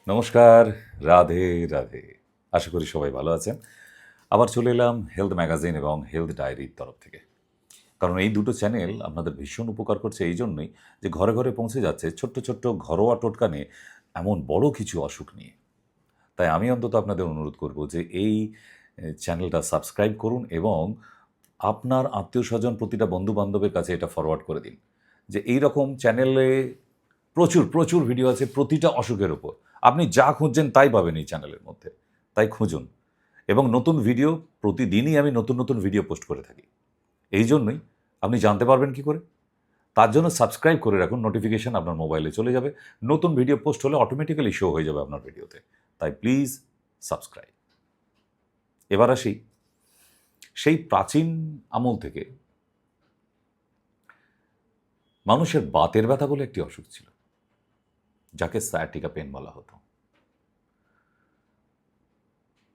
নমস্কার, রাধে রাধে। আশা করি সবাই ভালো আছেন। আবার চলে এলাম হেলথ ম্যাগাজিন এবং হেলথ ডায়েরির তরফ থেকে। কারণ এই দুটো চ্যানেল আপনাদের ভীষণ উপকার করছে এই জন্যই যে ঘরে ঘরে পৌঁছে যাচ্ছে ছোট্ট ছোট্ট ঘরোয়া টোটকা নিয়ে, এমন বড় কিছু অসুখ নিয়ে। তাই আমি অন্তত আপনাদের অনুরোধ করব যে এই চ্যানেলটা সাবস্ক্রাইব করুন এবং আপনার আত্মীয়স্বজন প্রতিটা বন্ধু-বান্ধবের কাছে এটা ফরওয়ার্ড করে দিন। যে এই রকম চ্যানেলে প্রচুর, প্রচুর ভিডিও আছে প্রতিটা অসুখের উপর। আপনি যা খুঁজছেন তাই পাবেন এই চ্যানেলের মধ্যে। তাই খুঁজুন। এবং নতুন ভিডিও প্রতিদিনই আমি নতুন, নতুন ভিডিও পোস্ট করে থাকি। এই জন্যই আপনি জানতে পারবেন কি করে? তার জন্য সাবস্ক্রাইব করে রাখুন, নোটিফিকেশন আপনার মোবাইলে চলে যাবে। নতুন ভিডিও পোস্ট হলে অটোমেটিক্যালি শো হয়ে যাবে আপনার ভিডিওতে। তাই প্লিজ সাবস্ক্রাইব। এবার আসি, সেই প্রাচীন আমল থেকে মানুষের বাতের ব্যথা বলে একটি অসুখ ছিল, যাকে সায়াটিকা পেন বলা হতো।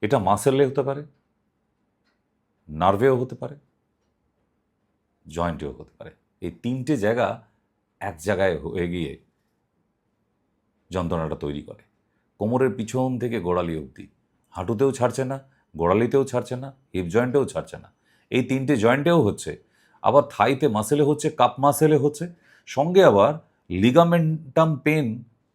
এটা মাসেলে হতে পারে, নার্ভেও হতে পারে, জয়েন্টেও হতে পারে। এই তিনটে জায়গা এক জায়গায় হয়ে গিয়ে যন্ত্রণাটা তৈরি করে। কোমরের পিছন থেকে গোড়ালি অবধি, হাঁটুতেও ছাড়ছে না, গোড়ালিতেও ছাড়ছে না, হিপ জয়েন্টেও ছাড়ছে না। এই তিনটে জয়েন্টেও হচ্ছে, আবার থাইতে মাসেলে হচ্ছে, কাপ মাসেলে হচ্ছে, সঙ্গে আবার লিগামেন্টাম পেন,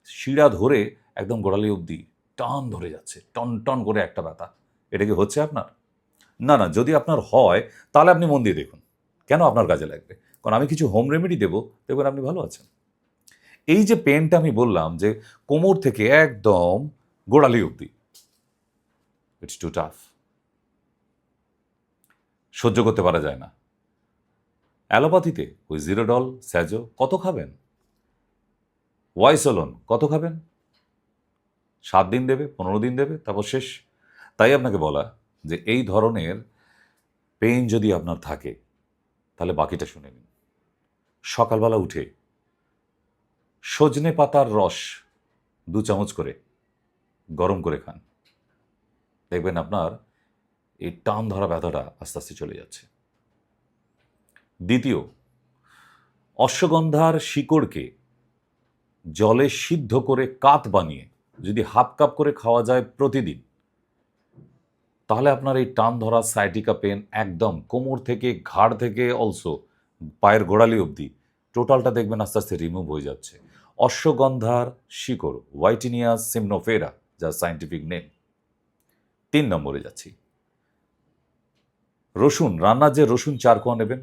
শিরা ধরে একদম গোড়ালি অবধি টান ধরে যাচ্ছে, টন টন করে একটা ব্যথা। এটা কি হচ্ছে আপনার? না, না, যদি আপনার হয় তাহলে আপনি মন দিয়ে দেখুন। কেন আপনার কাজে লাগবে? কারণ আমি কিছু হোম রেমেডি দেবো, দেখবেন আপনি ভালো আছেন। এই যে পেনটা আমি বললাম যে কোমর থেকে একদম গোড়ালি অবধি, ইটস টু টাফ। সহ্য করতে পারা যায় না। অ্যালোপ্যাথিতে ওই জিরোডল, স্যাজো কত খাবেন? ওয়াইসোলন কত খাবেন? 7 দিন দেবে, 15 দিন দেবে, তারপর শেষ। তাই আপনাকে বলা যে এই ধরনের পেইন যদি আপনার থাকে তাহলে বাকিটা শুনে নিন। সকালবেলা উঠে সজনে পাতার রস 2 চামচ করে গরম করে খান, দেখবেন আপনার এই টান ধরা ব্যথাটা আস্তে আস্তে চলে যাচ্ছে। দ্বিতীয়, অশ্বগন্ধার শিকড়কে জলে সিদ্ধ করে কাত বানিয়ে যদি হাফ কাপ করে খাওয়া যায় প্রতিদিন, তাহলে আপনার এই টান ধরা সায়াটিকা পেন একদম কোমর থেকে, ঘাড় থেকে, অলসো পায়ের গোড়ালি অবধি টোটালটা দেখবেন আস্তে আস্তে রিমুভ হয়ে যাচ্ছে। অশ্বগন্ধার শিকড়, হোয়াইটিনিয়াস সিমনোফেরা, যার সায়েন্টিফিক নেম। 3 নম্বরে যাচ্ছি, রসুন, রান্নার যে রসুন 4 কোয়া নেবেন,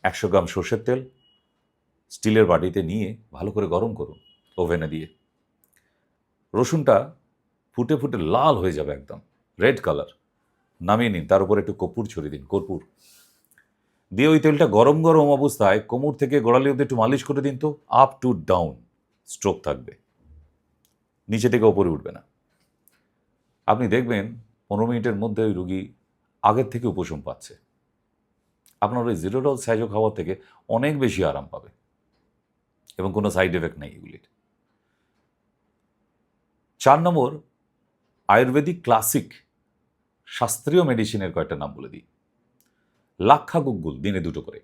100 গ্রাম সর্ষের তেল স্টিলের বাটিতে নিয়ে ভালো করে গরম করুন ওভেনে দিয়ে। রসুনটা ফুটে ফুটে লাল হয়ে যাবে একদম রেড কালার, নামিয়ে নিন, তার উপর একটু কর্পূর ছড়িয়ে দিন, কর্পূর দিয়ে ওই তেলটা গরম গরম অবস্থায় কোমর থেকে গোড়ালি অবধি একটু মালিশ করে দিন তো, আপ টু ডাউন স্ট্রোক থাকবে, নিচে থেকে ওপরে উঠবে না। আপনি দেখবেন 15 মিনিটের মধ্যে ওই রুগী আগের থেকে উপশম পাচ্ছে। আপনার ওই জিরোডল স্যাজো খাওয়ার থেকে অনেক বেশি আরাম পাবে এবং কোনো সাইড এফেক্ট নেই এগুলির। 4 নম্বর, আয়ুর্বেদিক ক্লাসিক শাস্ত্রীয় মেডিসিনের কয়েকটা নাম বলে দিই। লাক্ষা গুগ্গুল দিনে 2টো করে,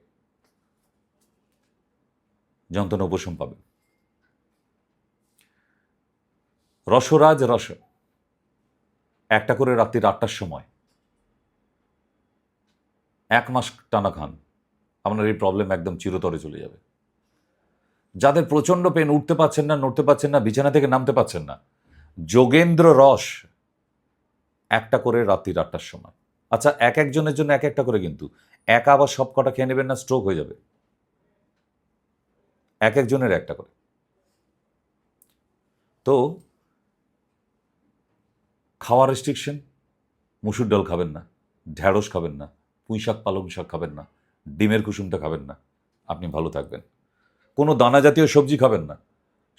যন্ত্রণা উপশম পাবে। রসরাজ রস 1টা করে রাত্রি 8টার সময় 1 মাস টানা খান, আপনার এই প্রবলেম একদম চিরতরে চলে যাবে। যাদের প্রচণ্ড পেন, উঠতে পারছেন না, নড়তে পারছেন না, বিছানা থেকে নামতে পারছেন না, যোগেন্দ্র রস 1টা করে রাত্রি 8টার সময়। আচ্ছা, এক একজনের জন্য এক একটা করে, কিন্তু একা আবার সব কটা খেয়ে নেবেন না, স্ট্রোক হয়ে যাবে। এক একজনের একটা করে। তো খাওয়ার রেস্ট্রিকশন, মুসুর ডাল খাবেন না, ঢ্যাঁড়স খাবেন না, পুঁই শাক পালং শাক খাবেন না, ডিমের কুসুমটা খাবেন না, আপনি ভালো থাকবেন। কোনো দানা জাতীয় সবজি খাবেন না,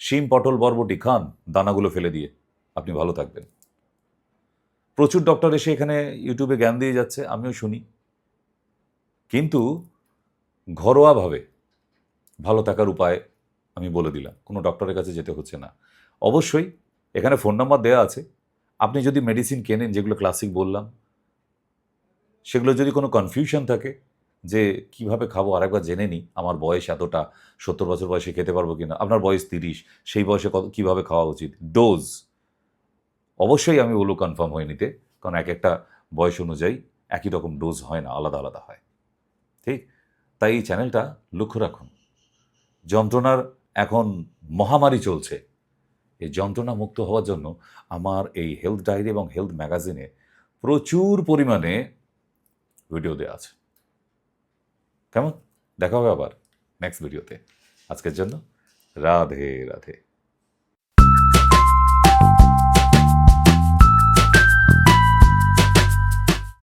শিম, পটল, বরবটি খান দানাগুলো ফেলে দিয়ে, আপনি ভালো থাকবেন। প্রচুর ডক্টর এসে এখানে ইউটিউবে জ্ঞান দিয়ে যাচ্ছে, আমিও শুনি, কিন্তু ঘরোয়াভাবে ভালো থাকার উপায় আমি বলে দিলাম, কোনো ডক্টরের কাছে যেতে হচ্ছে না। অবশ্যই এখানে ফোন নাম্বার দেওয়া আছে, আপনি যদি মেডিসিন কেনেন যেগুলো ক্লাসিক বললাম, সেগুলো যদি কোনো কনফিউশন থাকে, যে কিভাবে খাবো আরেকবার জেনে নিই, আমার বয়স এতটা, 70 বছর বয়সে খেতে পারবো কিনা, আপনার বয়স 30, সেই বয়সে কীভাবে খাওয়া উচিত, ডোজ অবশ্যই আমি বলবো কনফার্ম হয়ে নিতে, কারণ এক একটা বয়স অনুযায়ী একই রকম ডোজ হয় না, আলাদা আলাদা হয়। ঠিক, তাই এই চ্যানেলটা লক্ষ্য রাখুন। যন্ত্রণার এখন মহামারী চলছে, এই যন্ত্রণা মুক্ত হওয়ার জন্য আমার এই হেলথ ডায়েরি এবং হেলথ ম্যাগাজিনে প্রচুর পরিমাণে ভিডিও দেওয়া আছে। কেমন? দেখা হবে আবার নেক্সট ভিডিওতে। আজকের জন্য রাধে রাধে।